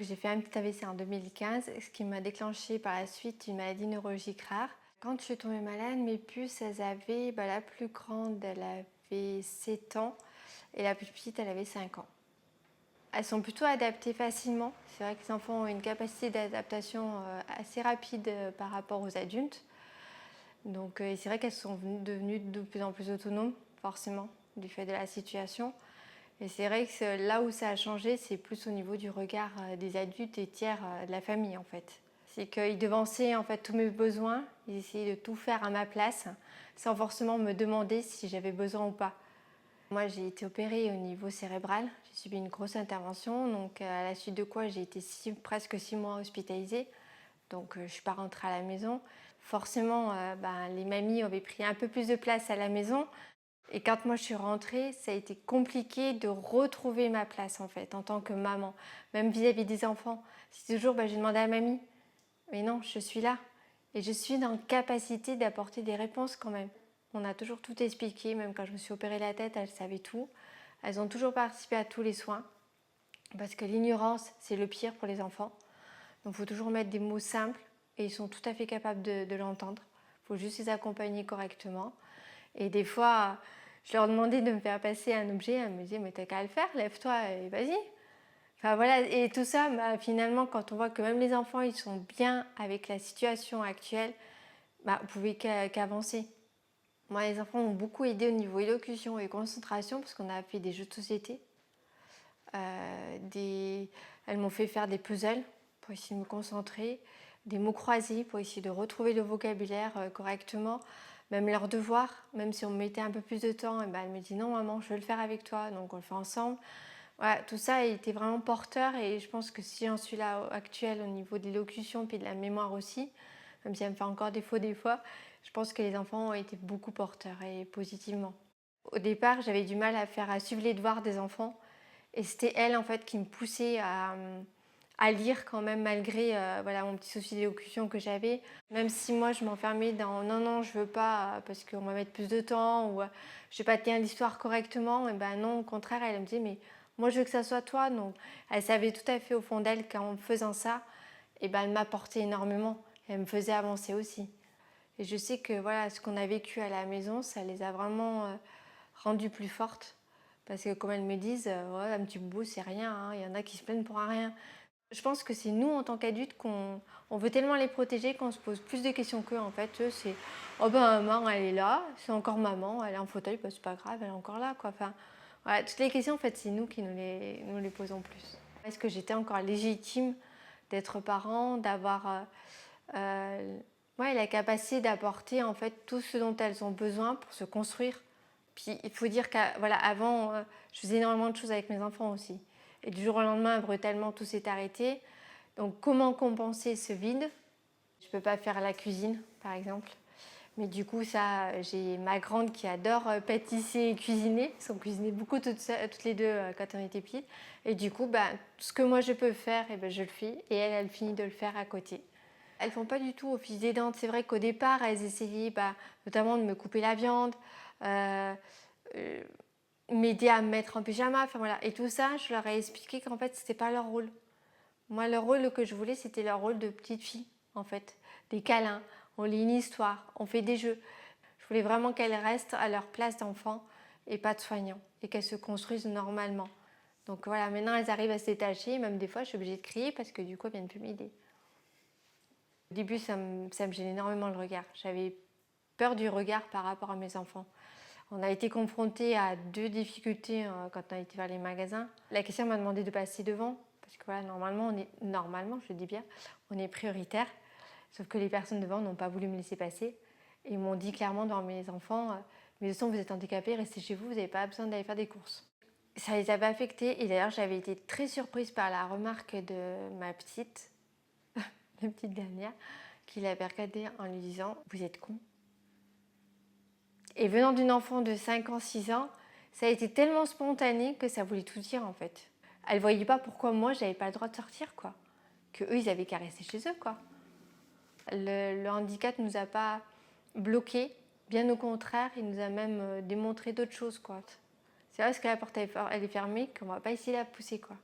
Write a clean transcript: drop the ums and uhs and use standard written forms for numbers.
J'ai fait un petit AVC en 2015, ce qui m'a déclenché par la suite une maladie neurologique rare. Quand je suis tombée malade, mes puces, elles avaient, la plus grande, elle avait 7 ans et la plus petite, elle avait 5 ans. Elles sont plutôt adaptées facilement. C'est vrai que les enfants ont une capacité d'adaptation assez rapide par rapport aux adultes. Donc c'est vrai qu'elles sont devenues de plus en plus autonomes, forcément, du fait de la situation. Et c'est vrai que là où ça a changé, c'est plus au niveau du regard des adultes et tiers de la famille en fait. C'est qu'ils devançaient en fait tous mes besoins, ils essayaient de tout faire à ma place, sans forcément me demander si j'avais besoin ou pas. Moi j'ai été opérée au niveau cérébral, j'ai subi une grosse intervention, donc à la suite de quoi j'ai été presque 6 mois hospitalisée. Donc je ne suis pas rentrée à la maison. Forcément, les mamies avaient pris un peu plus de place à la maison. Et quand moi je suis rentrée, ça a été compliqué de retrouver ma place en fait, en tant que maman, même vis-à-vis des enfants. C'est toujours, j'ai demandé à mamie, mais non, je suis là. Et je suis dans capacité d'apporter des réponses quand même. On a toujours tout expliqué, même quand je me suis opéré la tête, elles savaient tout. Elles ont toujours participé à tous les soins, parce que l'ignorance, c'est le pire pour les enfants. Donc il faut toujours mettre des mots simples, et ils sont tout à fait capables de l'entendre. Il faut juste les accompagner correctement. Et des fois, je leur demandais de me faire passer un objet, elles me disaient mais t'as qu'à le faire, lève-toi et vas-y. Enfin voilà, et tout ça, finalement, quand on voit que même les enfants ils sont bien avec la situation actuelle, vous pouvez qu'avancer. Moi, les enfants m'ont beaucoup aidé au niveau élocution et concentration parce qu'on a fait des jeux de société. Elles m'ont fait faire des puzzles pour essayer de me concentrer, des mots croisés pour essayer de retrouver le vocabulaire correctement. Même leurs devoirs, même si on me mettait un peu plus de temps, elle me dit non maman, je veux le faire avec toi, donc on le fait ensemble. Voilà, tout ça a été vraiment porteur et je pense que si j'en suis là actuelle au niveau de l'élocution puis de la mémoire aussi, même si elle me fait encore défaut des fois, je pense que les enfants ont été beaucoup porteurs et positivement. Au départ, j'avais du mal à suivre les devoirs des enfants et c'était elle en fait qui me poussait à lire quand même malgré mon petit souci d'élocution que j'avais. Même si moi je m'enfermais dans non non je veux pas parce qu'on va mettre plus de temps ou je vais pas tenir l'histoire correctement, et non, au contraire elle me disait mais moi je veux que ça soit toi. Donc elle savait tout à fait au fond d'elle qu'en faisant ça, elle m'apportait énormément et elle me faisait avancer aussi. Et je sais que voilà, ce qu'on a vécu à la maison, ça les a vraiment rendues plus fortes. Parce que comme elles me disent, ouais, un petit bout c'est rien, hein. Il y en a qui se plaignent pour un rien. Je pense que c'est nous en tant qu'adultes qu'on veut tellement les protéger qu'on se pose plus de questions qu'eux. En fait, eux c'est oh maman elle est là, c'est encore maman, elle est en fauteuil, c'est pas grave, elle est encore là quoi. Enfin, voilà, toutes les questions en fait c'est nous qui nous les posons plus. Est-ce que j'étais encore légitime d'être parent, d'avoir la capacité d'apporter en fait tout ce dont elles ont besoin pour se construire. Puis il faut dire qu'avant, je faisais énormément de choses avec mes enfants aussi. Et du jour au lendemain, brutalement, tout s'est arrêté. Donc comment compenser ce vide? Je ne peux pas faire la cuisine, par exemple. Mais du coup, ça, j'ai ma grande qui adore pâtisser et cuisiner. Elles ont cuisiné beaucoup toutes les deux quand on était petites. Et du coup, ce que moi je peux faire, je le fais. Et elle finit de le faire à côté. Elles font pas du tout office d'aidante. C'est vrai qu'au départ, elles essayaient notamment de me couper la viande, euh, euh, m'aider à me mettre en pyjama. Enfin, voilà. Et tout ça, je leur ai expliqué qu'en fait, c'était pas leur rôle. Moi, le rôle que je voulais, c'était leur rôle de petite fille, en fait. Des câlins, on lit une histoire, on fait des jeux. Je voulais vraiment qu'elles restent à leur place d'enfant et pas de soignants, et qu'elles se construisent normalement. Donc voilà, maintenant elles arrivent à se détacher, même des fois je suis obligée de crier parce que du coup elles viennent plus m'aider. Au début, ça me gênait énormément le regard. J'avais peur du regard par rapport à mes enfants. On a été confrontés à deux difficultés quand on a été vers les magasins. La caissière m'a demandé de passer devant, parce que voilà, normalement, je dis bien, on est prioritaire. Sauf que les personnes devant n'ont pas voulu me laisser passer. Et ils m'ont dit clairement devant mes enfants, mais de toute façon, vous êtes handicapés, restez chez vous, vous n'avez pas besoin d'aller faire des courses. Ça les avait affectés et d'ailleurs, j'avais été très surprise par la remarque de ma petite, la petite dernière, qui l'avait regardée en lui disant « Vous êtes con ». Et venant d'une enfant de 5 ans, 6 ans, ça a été tellement spontané que ça voulait tout dire en fait. Elle ne voyait pas pourquoi moi, j'avais pas le droit de sortir, quoi. Que eux, ils avaient qu'à rester chez eux, quoi. Le handicap ne nous a pas bloqués, bien au contraire, il nous a même démontré d'autres choses, quoi. C'est parce que la porte elle est fermée qu'on ne va pas essayer de la pousser, quoi.